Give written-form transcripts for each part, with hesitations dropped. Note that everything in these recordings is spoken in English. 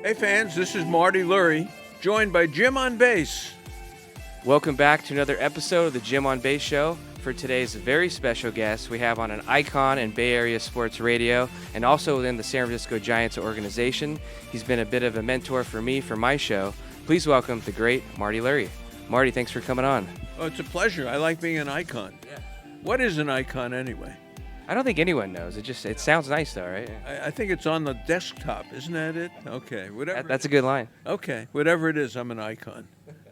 Hey fans, this is Marty Lurie, joined by Jim on bass. Welcome back to another episode of the Jim on Base Show. For today's very special guest, we have on an icon in Bay Area sports radio and also within the San Francisco Giants organization. He's been a bit of a mentor for me for my show. Please welcome the great Marty Lurie. Marty, thanks for coming on. Oh, it's a pleasure. I like being an icon. Yeah. What is an icon anyway? I don't think anyone knows. It sounds nice though, right? I think it's on the desktop, isn't that it? Okay, whatever. That's a good line. Okay, whatever it is, I'm an icon.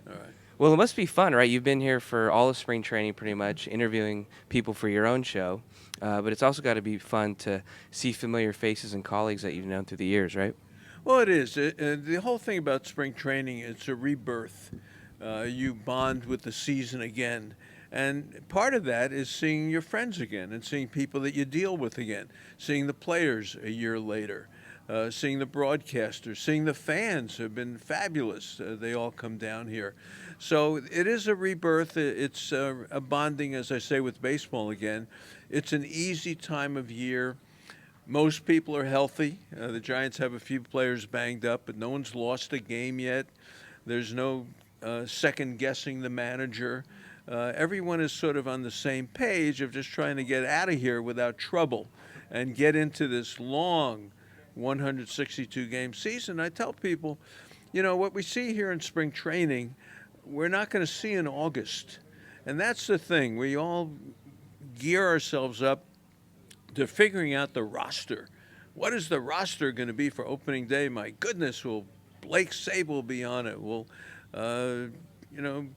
All right. Well, it must be fun, right? You've been here for all of spring training pretty much, interviewing people for your own show. But it's also got to be fun to see familiar faces and colleagues that you've known through the years, right? Well, it is. The whole thing about spring training, it's a rebirth. You bond with the season again. And part of that is seeing your friends again and seeing people that you deal with again, seeing the players a year later, seeing the broadcasters, seeing the fans have been fabulous. They all come down here. So it is a rebirth. It's a bonding, as I say, with baseball again. It's an easy time of year. Most people are healthy. The Giants have a few players banged up, but no one's lost a game yet. There's no second guessing the manager. Everyone is sort of on the same page of just trying to get out of here without trouble and get into this long 162 game season. I tell people, you know, what we see here in spring training, we're not going to see in August. And that's the thing. We all gear ourselves up to figuring out the roster. What is the roster going to be for opening day? My goodness, will Blake Sable be on it? Will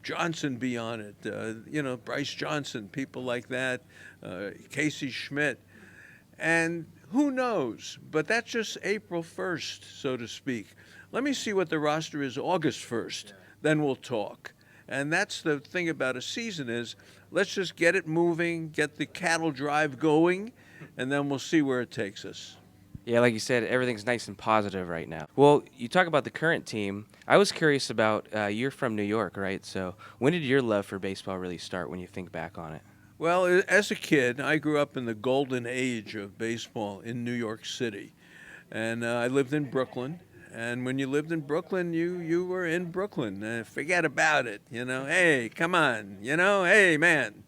Johnson be on it? Bryce Johnson, people like that, Casey Schmidt. And who knows? But that's just April 1st, so to speak. Let me see what the roster is August 1st. Then we'll talk. And that's the thing about a season is let's just get it moving, get the cattle drive going, and then we'll see where it takes us. Yeah, like you said, everything's nice and positive right now. Well, you talk about the current team. I was curious about, you're from New York, right? So when did your love for baseball really start when you think back on it? Well, as a kid, I grew up in the golden age of baseball in New York City. And I lived in Brooklyn. And when you lived in Brooklyn, you were in Brooklyn. Forget about it. Hey, come on. Hey, man.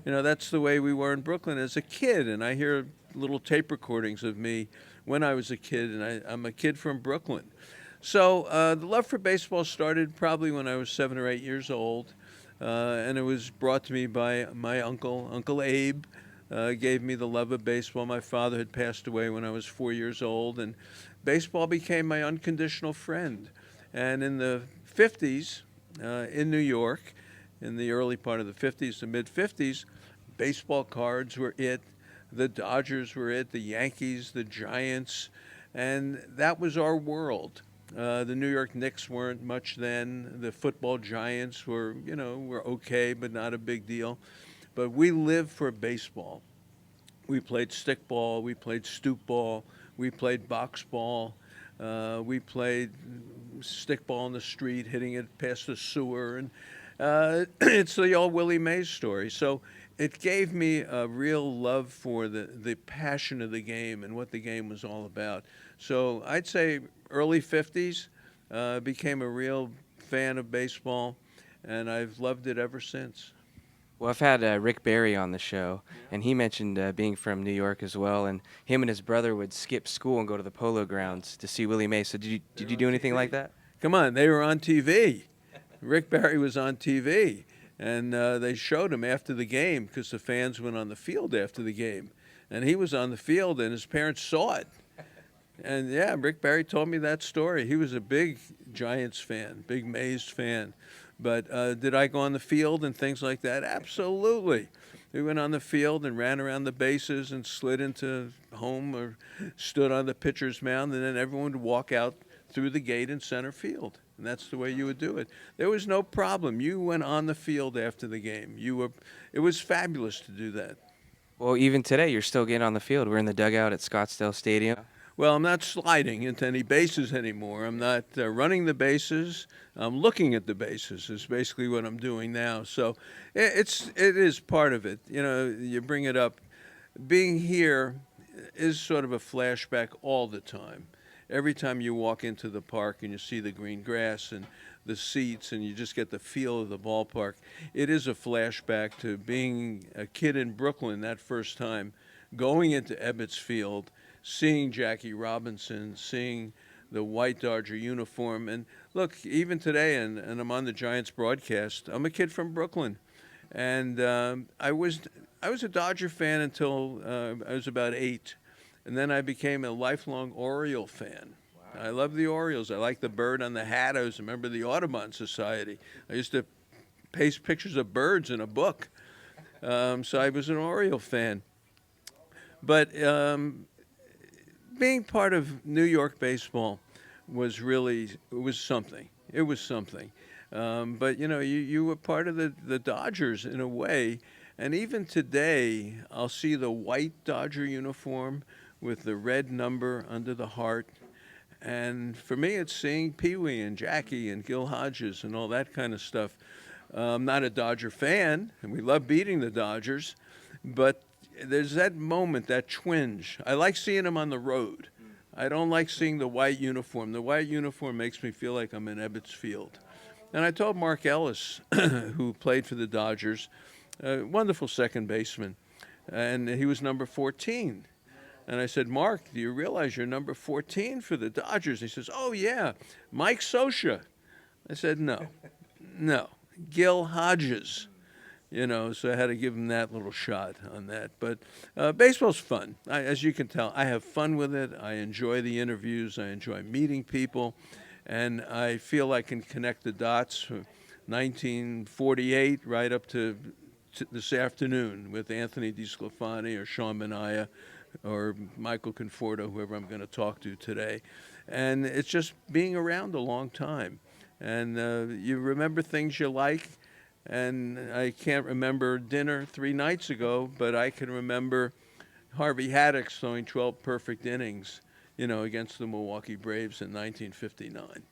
That's the way we were in Brooklyn as a kid. And I hear little tape recordings of me when I was a kid, and I'm a kid from Brooklyn. So the love for baseball started probably when I was 7 or 8 years old, and it was brought to me by my uncle. Uncle Abe gave me the love of baseball. My father had passed away when I was 4 years old, and baseball became my unconditional friend. And in the 50s, in New York, in the early part of the 50s to mid-50s, baseball cards were it. The Dodgers were it, the Yankees, the Giants, and that was our world. The New York Knicks weren't much then. The football Giants were okay, but not a big deal. But we lived for baseball. We played stickball, we played stoop ball, we played box ball, we played stickball in the street, hitting it past the sewer, and it's the old Willie Mays story. So it gave me a real love for the passion of the game and what the game was all about. So I'd say early 50s, became a real fan of baseball, and I've loved it ever since. Well, I've had Rick Barry on the show, and he mentioned being from New York as well, and him and his brother would skip school and go to the Polo Grounds to see Willie Mays. So did you do anything like that? Come on, they were on TV. Rick Barry was on TV, and they showed him after the game because the fans went on the field after the game. And he was on the field, and his parents saw it. And, yeah, Rick Barry told me that story. He was a big Giants fan, big Mays fan. But did I go on the field and things like that? Absolutely. We went on the field and ran around the bases and slid into home or stood on the pitcher's mound, and then everyone would walk out through the gate in center field. And that's the way you would do it. There was no problem. You went on the field after the game. It was fabulous to do that. Well, even today, you're still getting on the field. We're in the dugout at Scottsdale Stadium. Well, I'm not sliding into any bases anymore. I'm not running the bases. I'm looking at the bases is basically what I'm doing now. So it is part of it. You bring it up. Being here is sort of a flashback all the time. every time you walk into the park and you see the green grass and the seats and you just get the feel of the ballpark, it is a flashback to being a kid in Brooklyn that first time, going into Ebbets Field, seeing Jackie Robinson, seeing the white Dodger uniform. And look, even today, and I'm on the Giants broadcast, I'm a kid from Brooklyn. And I was a Dodger fan until I was about 8. And then I became a lifelong Oriole fan. I love the Orioles. I like the bird on the hat. I was a member of the Audubon Society. I used to paste pictures of birds in a book. So I was an Oriole fan. But being part of New York baseball was really, it was something. It was something. But, you were part of the Dodgers in a way. And even today, I'll see the white Dodger uniform with the red number under the heart. And for me, it's seeing Pee Wee and Jackie and Gil Hodges and all that kind of stuff. I'm not a Dodger fan, and we love beating the Dodgers, but there's that moment, that twinge. I like seeing them on the road. I don't like seeing the white uniform. The white uniform makes me feel like I'm in Ebbets Field. And I told Mark Ellis, who played for the Dodgers, a wonderful second baseman, and he was number 14. And I said, Mark, do you realize you're number 14 for the Dodgers? He says, oh, yeah, Mike Scioscia. I said, no, Gil Hodges. So I had to give him that little shot on that. But baseball's fun. As you can tell, I have fun with it. I enjoy the interviews. I enjoy meeting people. And I feel I can connect the dots from 1948 right up to this afternoon with Anthony DeSclafani or Sean Manaea or Michael Conforto, whoever I'm going to talk to today. And it's just being around a long time. And you remember things you like. And I can't remember dinner 3 nights ago, but I can remember Harvey Haddock throwing 12 perfect innings, against the Milwaukee Braves in 1959.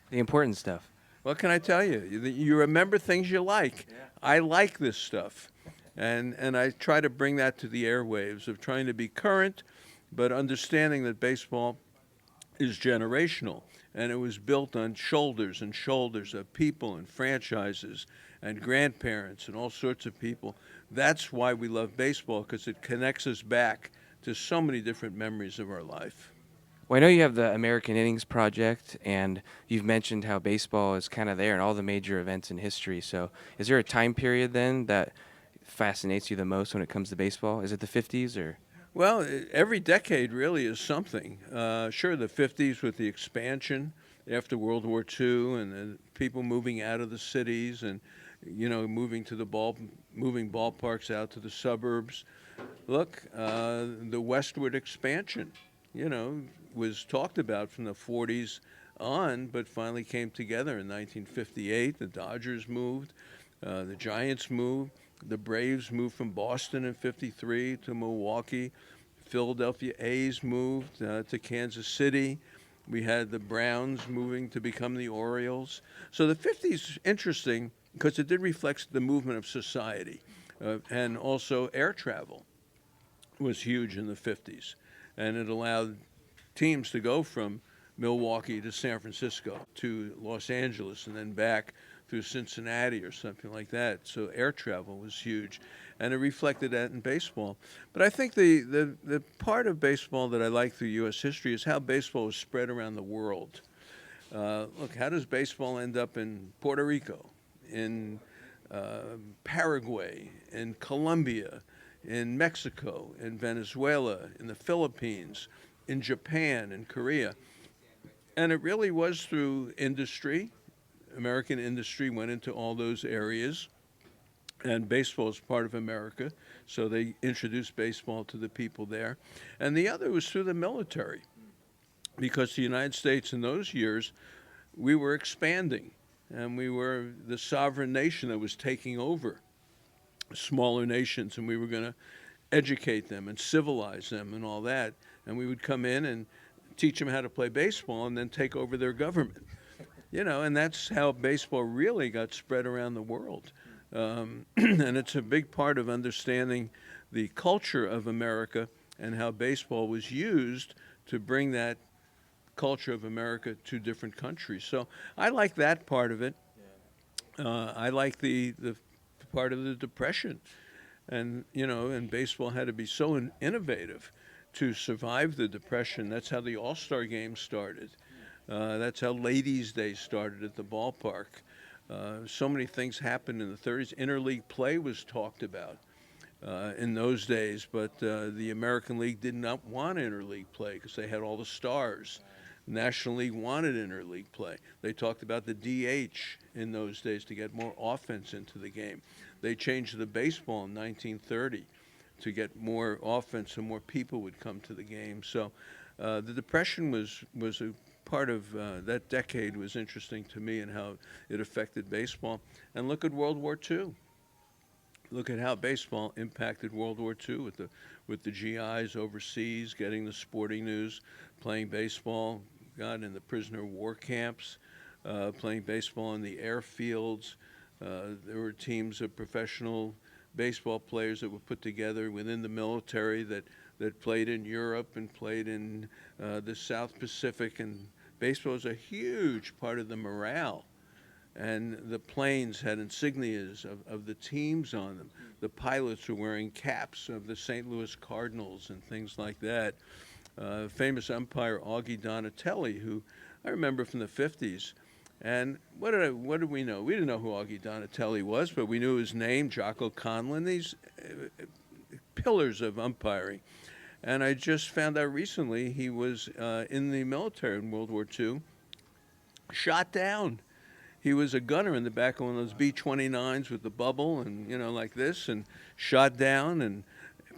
The important stuff. What can I tell you? You remember things you like. Yeah. I like this stuff. And I try to bring that to the airwaves of trying to be current, but understanding that baseball is generational. And it was built on shoulders and shoulders of people and franchises and grandparents and all sorts of people. That's why we love baseball, because it connects us back to so many different memories of our life. Well, I know you have the American Innings Project, and you've mentioned how baseball is kind of there in all the major events in history. So is there a time period then that fascinates you the most when it comes to baseball? Is it the 50s or? Well, every decade really is something. Sure, the 50s with the expansion after World War II and people moving out of the cities and, moving ballparks out to the suburbs. Look, the westward expansion, was talked about from the 40s on, but finally came together in 1958. The Dodgers moved, the Giants moved, the Braves moved from Boston in 53 to Milwaukee. Philadelphia A's moved to Kansas City. We had the Browns moving to become the Orioles. So the 50s interesting because it did reflect the movement of society, and also air travel was huge in the 50s, and it allowed teams to go from Milwaukee to San Francisco to Los Angeles and then back through Cincinnati or something like that. So air travel was huge, and it reflected that in baseball. But I think the part of baseball that I like through U.S. history is how baseball was spread around the world. Look, how does baseball end up in Puerto Rico, in Paraguay, in Colombia, in Mexico, in Venezuela, in the Philippines, in Japan, in Korea? And it really was through industry. American industry went into all those areas, and baseball is part of America, so they introduced baseball to the people there. And the other was through the military, because the United States in those years, we were expanding, and we were the sovereign nation that was taking over smaller nations, and we were going to educate them and civilize them and all that. And we would come in and teach them how to play baseball and then take over their government. And that's how baseball really got spread around the world. And it's a big part of understanding the culture of America and how baseball was used to bring that culture of America to different countries. So I like that part of it. I like the part of the Depression. And, and baseball had to be so innovative to survive the Depression. That's how the All-Star Game started. That's how Ladies' Day started at the ballpark. So many things happened in the 30s. Interleague play was talked about in those days, but the American League did not want interleague play because they had all the stars. National League wanted interleague play. They talked about the DH in those days to get more offense into the game. They changed the baseball in 1930 to get more offense so more people would come to the game. So the Depression was a part of that decade was interesting to me and how it affected baseball. And look at World War II. Look at how baseball impacted World War II with the GIs overseas, getting the sporting news, playing baseball, got in the prisoner of war camps, playing baseball in the airfields. There were teams of professional baseball players that were put together within the military that played in Europe and played in the South Pacific. And baseball was a huge part of the morale. And the planes had insignias of the teams on them. The pilots were wearing caps of the St. Louis Cardinals and things like that. Famous umpire Augie Donatelli, who I remember from the 50s. And what did we know? We didn't know who Augie Donatelli was, but we knew his name, Jocko Conlon, these pillars of umpiring. And I just found out recently he was in the military in World War II, shot down. He was a gunner in the back of one of those B-29s with the bubble and, like this, and shot down and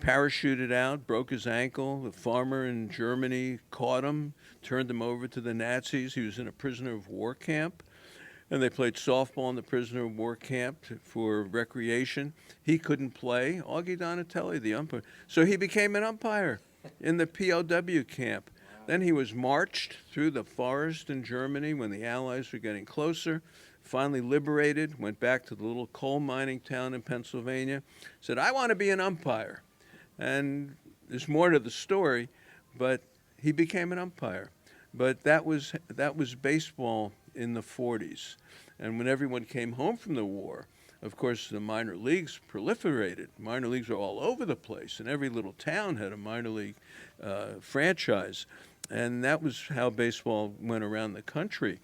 parachuted out, broke his ankle. The farmer in Germany caught him, turned him over to the Nazis. He was in a prisoner of war camp, and they played softball in the prisoner of war camp for recreation. He couldn't play. Augie Donatelli, the umpire. So he became an umpire in the POW camp. Then he was marched through the forest in Germany when the Allies were getting closer, finally liberated, went back to the little coal mining town in Pennsylvania, said, I want to be an umpire. And there's more to the story, but he became an umpire. But that was baseball in the 40s. And when everyone came home from the war, of course, the minor leagues proliferated. Minor leagues were all over the place, and every little town had a minor league franchise. And that was how baseball went around the country.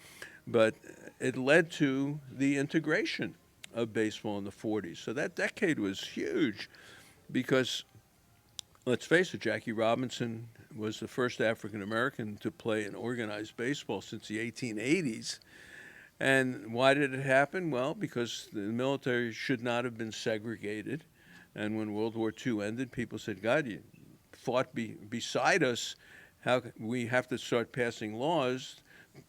But it led to the integration of baseball in the 40s. So that decade was huge because, let's face it, Jackie Robinson was the first African American to play in organized baseball since the 1880s. And why did it happen? Well, because the military should not have been segregated. And when World War II ended, people said, God, you fought beside us. How we have to start passing laws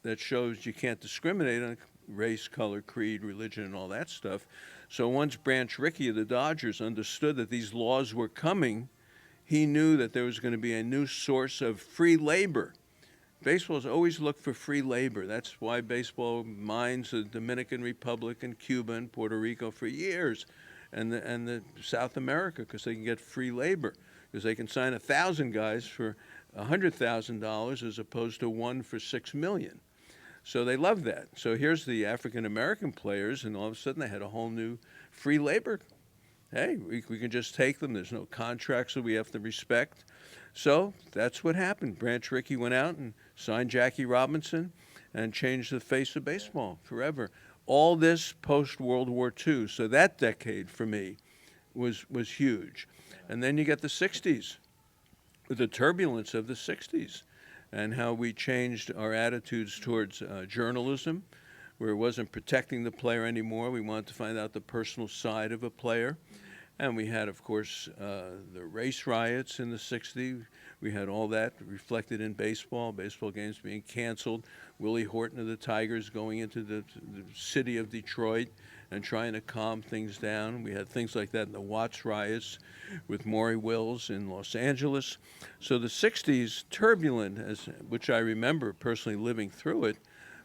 that shows you can't discriminate on race, color, creed, religion, and all that stuff. So once Branch Rickey of the Dodgers understood that these laws were coming, he knew that there was going to be a new source of free labor. Baseball has always looked for free labor. That's why baseball mines the Dominican Republic and Cuba and Puerto Rico for years, and the South America, because they can get free labor, because they can sign 1,000 guys for $100,000 as opposed to one for $6 million. So they love that. So here's the African American players, and all of a sudden they had a whole new free labor. Hey, we can just take them. There's no contracts that we have to respect. So that's what happened. Branch Rickey went out and signed Jackie Robinson and changed the face of baseball forever. All this post-World War II. So that decade for me was huge. And then you get the 60s, the turbulence of the 60s, and how we changed our attitudes towards journalism, where it wasn't protecting the player anymore. We wanted to find out the personal side of a player. And we had, of course, the race riots in the 60s. We had all that reflected in baseball games being canceled, Willie Horton of the Tigers going into the city of Detroit and trying to calm things down. We had things like that in the Watts riots with Maury Wills in Los Angeles. So the 60s, turbulent, which I remember personally living through it,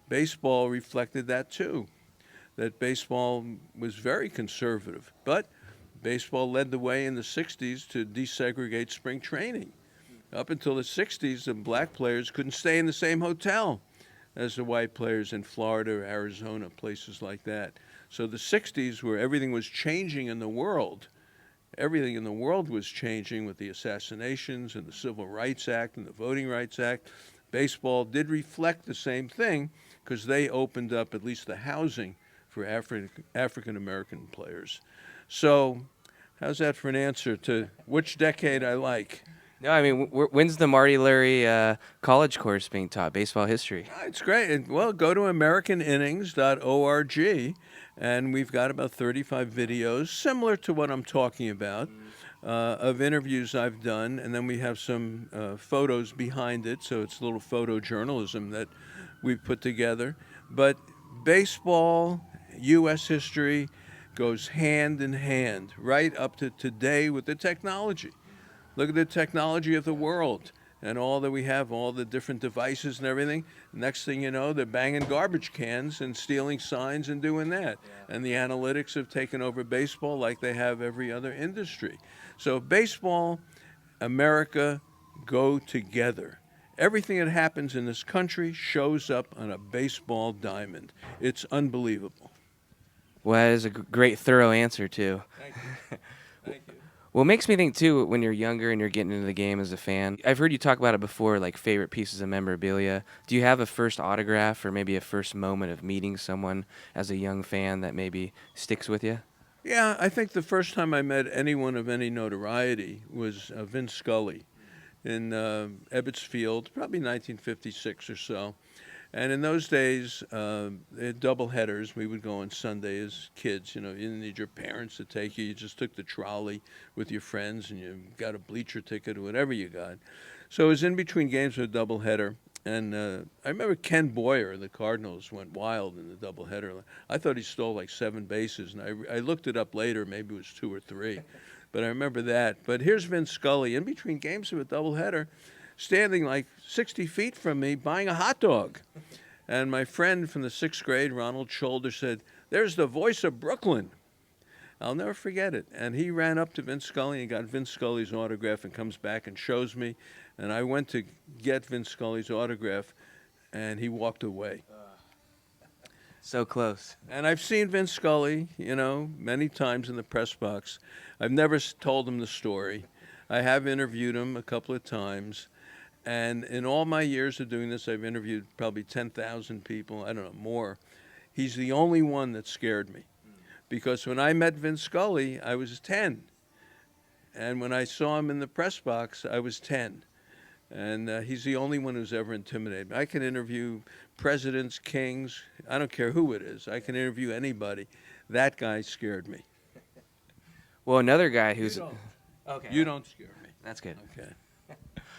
baseball reflected that too, that baseball was very conservative. But baseball led the way in the 60s to desegregate spring training. Up until the 60s, the black players couldn't stay in the same hotel as the white players in Florida or Arizona, places like that. So the 60s, where everything was changing in the world, everything in the world was changing with the assassinations and the Civil Rights Act and the Voting Rights Act. Baseball did reflect the same thing because they opened up at least the housing for African American players. So how's that for an answer to which decade I like? No, I mean, when's the Marty Lurie college course being taught? Baseball history. It's great. Well, go to americaninnings.org, and we've got about 35 videos similar to what I'm talking about of interviews I've done, and then we have some photos behind it, so it's a little photojournalism that we've put together. But baseball, U.S. history goes hand in hand right up to today with the technology. Look at the technology of the world and all that we have, all the different devices and everything. Next thing you know, they're banging garbage cans and stealing signs and doing that. Yeah. And the analytics have taken over baseball like they have every other industry. So baseball, America go together. Everything that happens in this country shows up on a baseball diamond. It's unbelievable. Well, that is a great, thorough answer, too. Thank you. Thank you. Well, it makes me think, too, when you're younger and you're getting into the game as a fan. I've heard you talk about it before, like favorite pieces of memorabilia. Do you have a first autograph or maybe a first moment of meeting someone as a young fan that maybe sticks with you? Yeah, I think the first time I met anyone of any notoriety was Vin Scully in Ebbets Field, probably 1956 or so. And in those days, they had double headers. We would go on Sunday as kids. You know, you didn't need your parents to take you. You just took the trolley with your friends, and you got a bleacher ticket or whatever you got. So it was in between games with a double header. And I remember Ken Boyer of the Cardinals went wild in the double header. I thought he stole like 7 bases, and I looked it up later. Maybe it was 2 or 3. But I remember that. But here's Vin Scully in between games of a double header, standing like 60 feet from me buying a hot dog. And my friend from the 6th grade, Ronald Shoulder, said, "There's the voice of Brooklyn." I'll never forget it. And he ran up to Vin Scully and got Vin Scully's autograph and comes back and shows me. And I went to get Vin Scully's autograph, and he walked away. So close. And I've seen Vin Scully, you know, many times in the press box. I've never told him the story. I have interviewed him a couple of times. And in all my years of doing this, I've interviewed probably 10,000 people, I don't know, more. He's the only one that scared me. Because when I met Vin Scully, I was 10. And when I saw him in the press box, I was 10. And he's the only one who's ever intimidated me. I can interview presidents, kings, I don't care who it is. I can interview anybody. That guy scared me. Well, another guy who's... You don't scare me. That's good. Okay.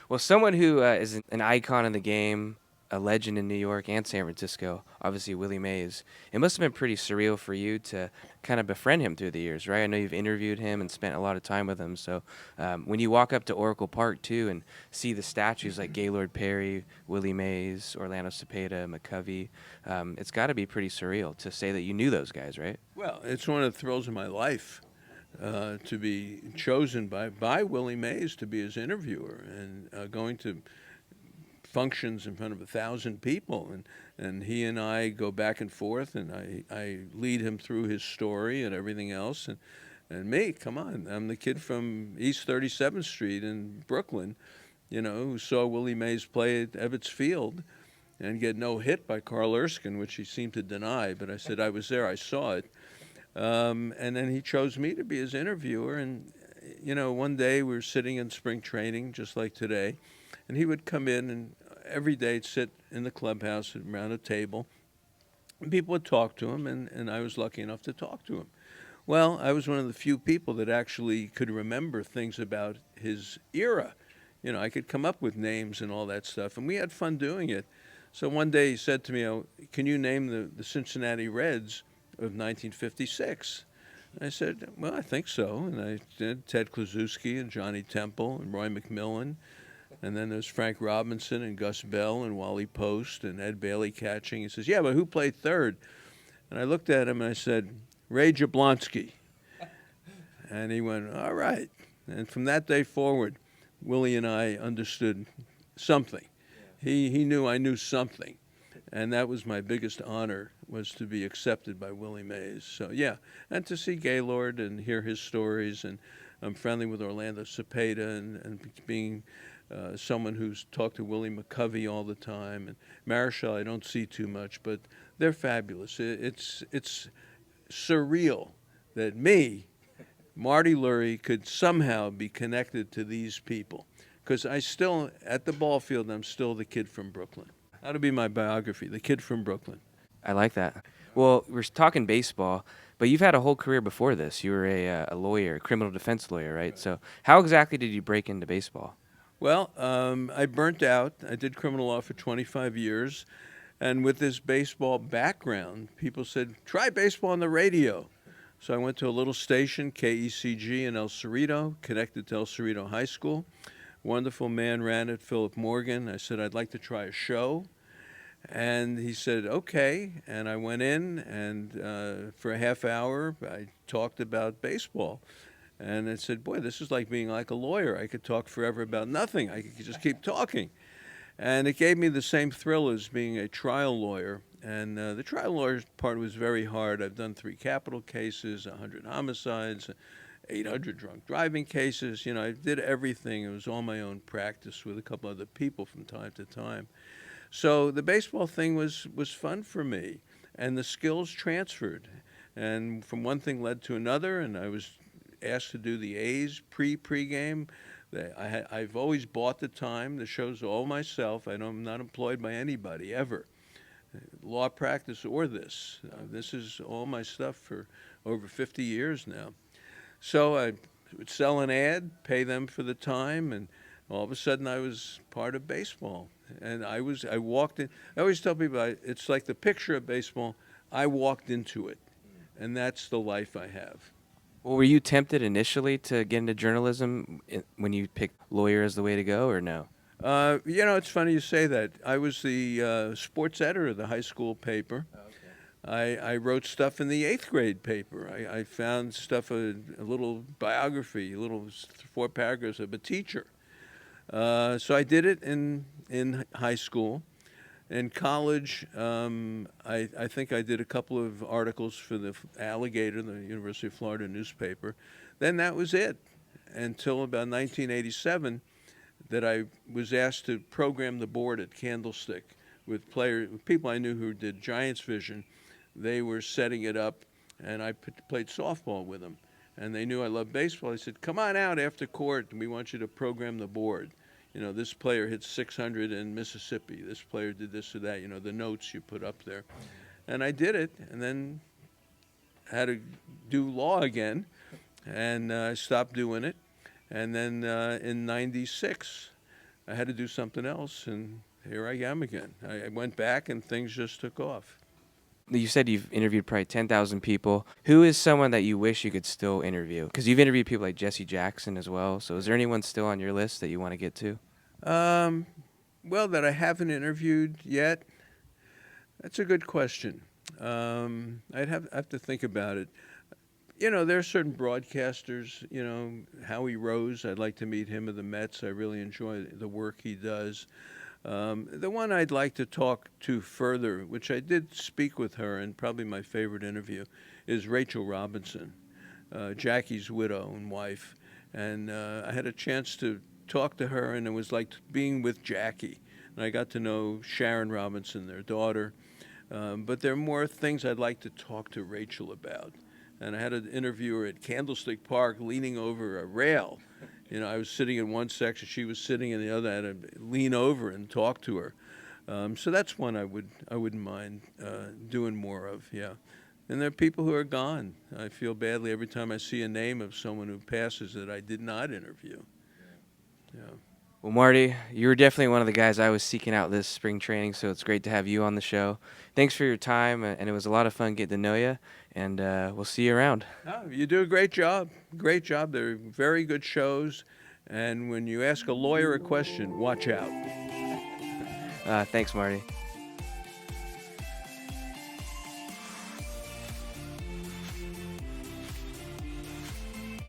Well, someone who is an icon in the game, a legend in New York and San Francisco, obviously Willie Mays. It must have been pretty surreal for you to kind of befriend him through the years, right? I know you've interviewed him and spent a lot of time with him. So when you walk up to Oracle Park, too, and see the statues like Gaylord Perry, Willie Mays, Orlando Cepeda, McCovey, it's got to be pretty surreal to say that you knew those guys, right? Well, it's one of the thrills of my life. To be chosen by Willie Mays to be his interviewer and going to functions in front of 1,000 people. And he and I go back and forth, and I lead him through his story and everything else. And me, come on, I'm the kid from East 37th Street in Brooklyn, you know, who saw Willie Mays play at Ebbets Field and get no hit by Carl Erskine, which he seemed to deny. But I said, I was there, I saw it. And then he chose me to be his interviewer. And, you know, one day we were sitting in spring training, just like today, and he would come in and every day sit in the clubhouse around a table, and people would talk to him, and I was lucky enough to talk to him. Well, I was one of the few people that actually could remember things about his era. You know, I could come up with names and all that stuff, and we had fun doing it. So one day he said to me, "Oh, can you name the Cincinnati Reds of 1956. I said, well, I think so. And I did Ted Kluszewski and Johnny Temple and Roy McMillan. And then there's Frank Robinson and Gus Bell and Wally Post and Ed Bailey catching. He says, yeah, but who played third? And I looked at him and I said, Ray Jablonski. And he went, all right. And from that day forward, Willie and I understood something. He knew I knew something, and that was my biggest honor, was to be accepted by Willie Mays. So yeah, and to see Gaylord and hear his stories, and I'm friendly with Orlando Cepeda, and being someone who's talked to Willie McCovey all the time, and Marichal I don't see too much, but they're fabulous. It's surreal that me, Marty Lurie, could somehow be connected to these people. Because I still, at the ball field, I'm still the kid from Brooklyn. That'll be my biography, the kid from Brooklyn. I like that. Well, we're talking baseball, but you've had a whole career before this. You were a lawyer, a criminal defense lawyer, right? So how exactly did you break into baseball? Well, I burnt out. I did criminal law for 25 years. And with this baseball background, people said, try baseball on the radio. So I went to a little station, KECG in El Cerrito, connected to El Cerrito High School. Wonderful man ran it, Philip Morgan. I said, I'd like to try a show. And he said, okay. And I went in, and for a half hour, I talked about baseball. And I said, boy, this is like being like a lawyer. I could talk forever about nothing. I could just keep talking. And it gave me the same thrill as being a trial lawyer. And the trial lawyer part was very hard. I've done 3 capital cases, 100 homicides, 800 drunk driving cases. You know, I did everything. It was all my own practice with a couple other people from time to time. So the baseball thing was fun for me, and the skills transferred. And from one thing led to another, and I was asked to do the A's pregame. I've always bought the time. The show's all myself. I'm not employed by anybody, ever. Law practice or this. This is all my stuff for over 50 years now. So I would sell an ad, pay them for the time, and all of a sudden I was part of baseball. And I walked in. I always tell people it's like the picture of baseball. I walked into it, and that's the life I have. Well, were you tempted initially to get into journalism when you picked lawyer as the way to go, or no? You know, it's funny you say that. I was the sports editor of the high school paper. I wrote stuff in the 8th grade paper. I found stuff, a little biography, a little 4 paragraphs of a teacher. So I did it in high school. In college, I think I did a couple of articles for the Alligator, the University of Florida newspaper. Then that was it until about 1987 that I was asked to program the board at Candlestick with people I knew who did Giants Vision. They were setting it up, and I played softball with them. And they knew I loved baseball. They said, come on out after court, and we want you to program the board. You know, this player hit 600 in Mississippi. This player did this or that, you know, the notes you put up there. And I did it, and then had to do law again, and I stopped doing it. And then in 96, I had to do something else, and here I am again. I went back, and things just took off. You said you've interviewed probably 10,000 people. Who is someone that you wish you could still interview? Because you've interviewed people like Jesse Jackson as well. So is there anyone still on your list that you want to get to? Well, that I haven't interviewed yet, that's a good question. I'd have to think about it. You know, there are certain broadcasters, you know, Howie Rose, I'd like to meet him of the Mets. I really enjoy the work he does. The one I'd like to talk to further, which I did speak with her, and probably my favorite interview, is Rachel Robinson, Jackie's widow and wife. And I had a chance to talk to her, and it was like being with Jackie. And I got to know Sharon Robinson, their daughter. But there are more things I'd like to talk to Rachel about. And I had an interviewer at Candlestick Park leaning over a rail. You know, I was sitting in one section, she was sitting in the other. I had to lean over and talk to her. So that's one I wouldn't mind doing more of, yeah. And there are people who are gone. I feel badly every time I see a name of someone who passes that I did not interview. Yeah. Well, Marty, you were definitely one of the guys I was seeking out this spring training, so it's great to have you on the show. Thanks for your time, and it was a lot of fun getting to know you, and we'll see you around. No, you do a great job. Great job. They're very good shows, and when you ask a lawyer a question, watch out. Thanks, Marty.